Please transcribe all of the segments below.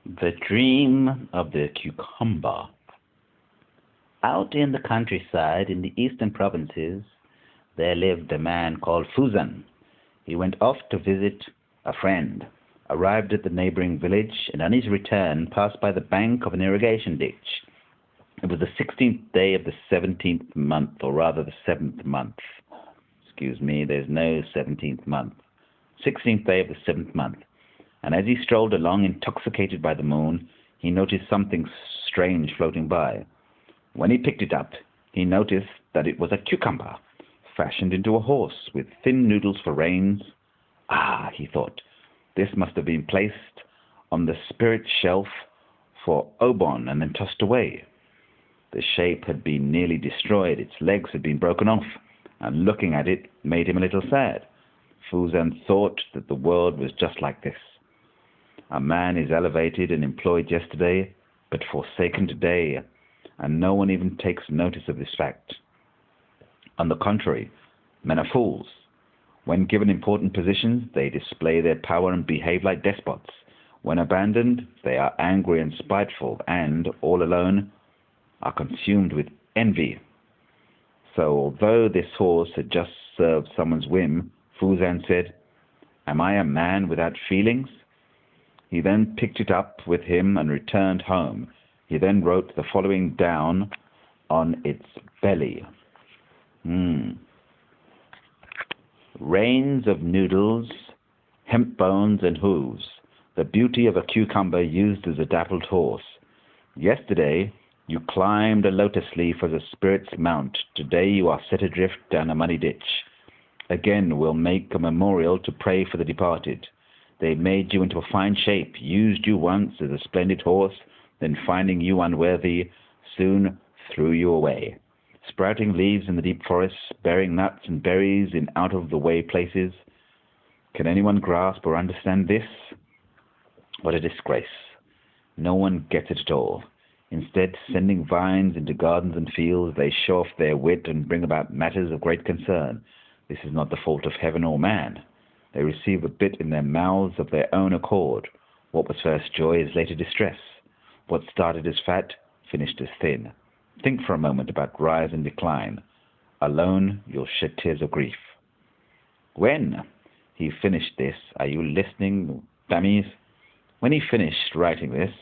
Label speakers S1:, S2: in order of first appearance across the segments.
S1: The Dream of the Cucumber. Out in the countryside in the eastern provinces, there lived a man called Fuzan. He went off to visit a friend, arrived at the neighboring village, and on his return passed by the bank of an irrigation ditch. It was the 16th day of the 17th month, or rather the 7th month. Excuse me, there's no 17th month. 16th day of the 7th month. And as he strolled along, intoxicated by the moon, he noticed something strange floating by. When he picked it up, he noticed that it was a cucumber, fashioned into a horse, with thin noodles for reins. Ah, he thought, this must have been placed on the spirit shelf for Obon and then tossed away. The shape had been nearly destroyed, its legs had been broken off, and looking at it made him a little sad. Fuzan thought that the world was just like this. A man is elevated and employed yesterday, but forsaken today, and no one even takes notice of this fact. On the contrary, men are fools. When given important positions, they display their power and behave like despots. When abandoned, they are angry and spiteful, and, all alone, are consumed with envy. So, although this horse had just served someone's whim, Fuzan said, "Am I a man without feelings?" He then picked it up with him and returned home. He then wrote the following down on its belly. Reins of noodles, hemp bones and hooves, the beauty of a cucumber used as a dappled horse. Yesterday you climbed a lotus leaf as a spirit's mount. Today you are set adrift down a muddy ditch. Again we'll make a memorial to pray for the departed. They made you into a fine shape, used you once as a splendid horse, then finding you unworthy, soon threw you away. Sprouting leaves in the deep forests, bearing nuts and berries in out-of-the-way places. Can anyone grasp or understand this? What a disgrace. No one gets it at all. Instead, sending vines into gardens and fields, they show off their wit and bring about matters of great concern. This is not the fault of heaven or man. They receive a bit in their mouths of their own accord. What was first joy is later distress. What started as fat, finished as thin. Think for a moment about rise and decline. Alone, you'll shed tears of grief. When he finished this, are you listening, dummies? When he finished writing this,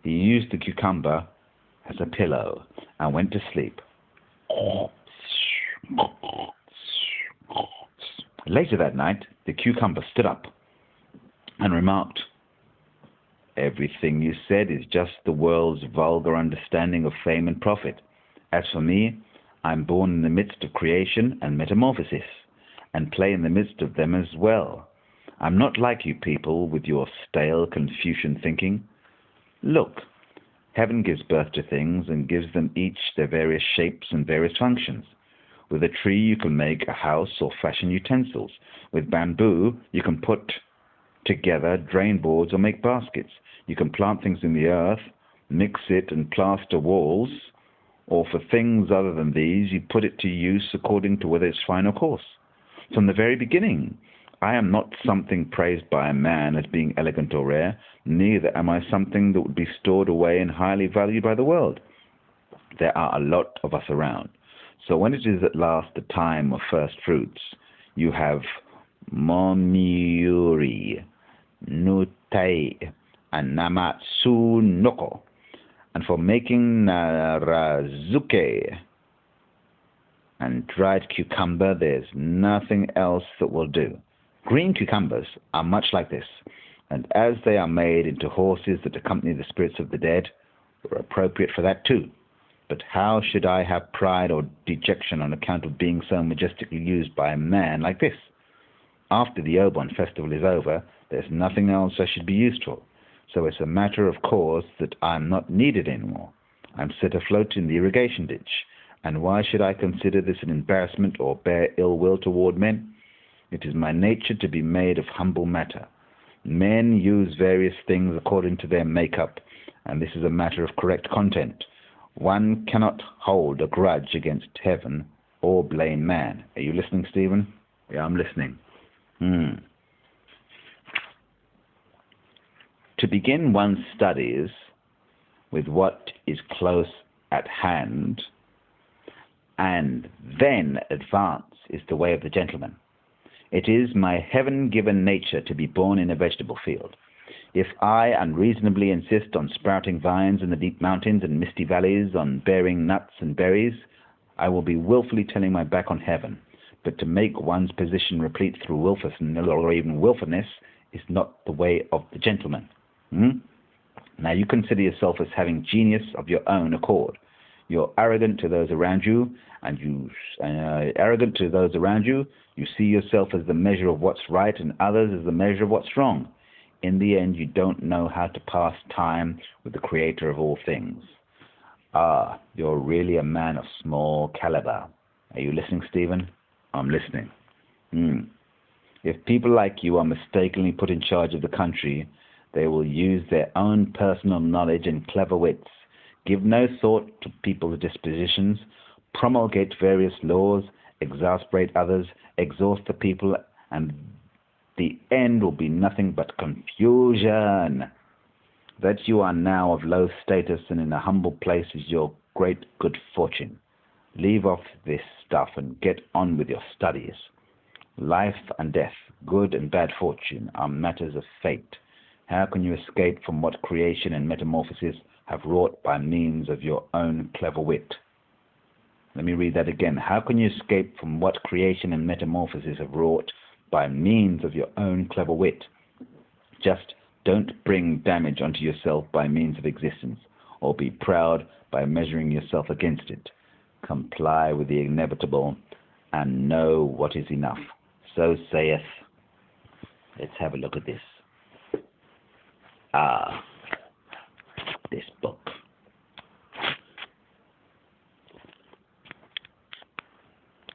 S1: he used the cucumber as a pillow and went to sleep. Later that night, the cucumber stood up and remarked, "Everything you said is just the world's vulgar understanding of fame and profit. As for me, I'm born in the midst of creation and metamorphosis, and play in the midst of them as well. I'm not like you people with your stale Confucian thinking. Look, heaven gives birth to things and gives them each their various shapes and various functions. With a tree you can make a house or fashion utensils. With bamboo you can put together drain boards or make baskets. You can plant things in the earth, mix it and plaster walls, or for things other than these you put it to use according to whether it's fine or coarse. From the very beginning, I am not something praised by a man as being elegant or rare, neither am I something that would be stored away and highly valued by the world. There are a lot of us around. So when it is at last the time of first fruits, you have Momiuri, Nutai, and Namatsu Noko. And for making Narazuke and dried cucumber, there's nothing else that will do. Green cucumbers are much like this, and as they are made into horses that accompany the spirits of the dead, are appropriate for that too. But how should I have pride or dejection on account of being so majestically used by a man like this? After the Obon festival is over, there's nothing else I should be used for. So it's a matter of course that I'm not needed anymore. I'm set afloat in the irrigation ditch. And why should I consider this an embarrassment or bear ill will toward men? It is my nature to be made of humble matter. Men use various things according to their makeup, and this is a matter of correct content. One cannot hold a grudge against heaven or blame man. Are you listening, Stephen? Yeah, I'm listening. To begin one's studies with what is close at hand, and then advance is the way of the gentleman. It is my heaven-given nature to be born in a vegetable field. If I unreasonably insist on sprouting vines in the deep mountains and misty valleys, on bearing nuts and berries, I will be willfully turning my back on heaven. But to make one's position replete through willfulness or even willfulness is not the way of the gentleman. Now you consider yourself as having genius of your own accord. You're arrogant to those around you, and you see yourself as the measure of what's right and others as the measure of what's wrong. In the end, you don't know how to pass time with the creator of all things. You're really a man of small caliber. Are you listening, Stephen? I'm listening. If people like you are mistakenly put in charge of the country, they will use their own personal knowledge and clever wits, give no thought to people's dispositions, promulgate various laws, exasperate others, exhaust the people, and the end will be nothing but confusion. That you are now of low status and in a humble place is your great good fortune. Leave off this stuff and get on with your studies. Life and death, good and bad fortune, are matters of fate. How can you escape from what creation and metamorphosis have wrought by means of your own clever wit? Let me read that again. How can you escape from what creation and metamorphosis have wrought by means of your own clever wit? Just don't bring damage onto yourself by means of existence, or be proud by measuring yourself against it. Comply with the inevitable and know what is enough. So saith. Let's have a look at this.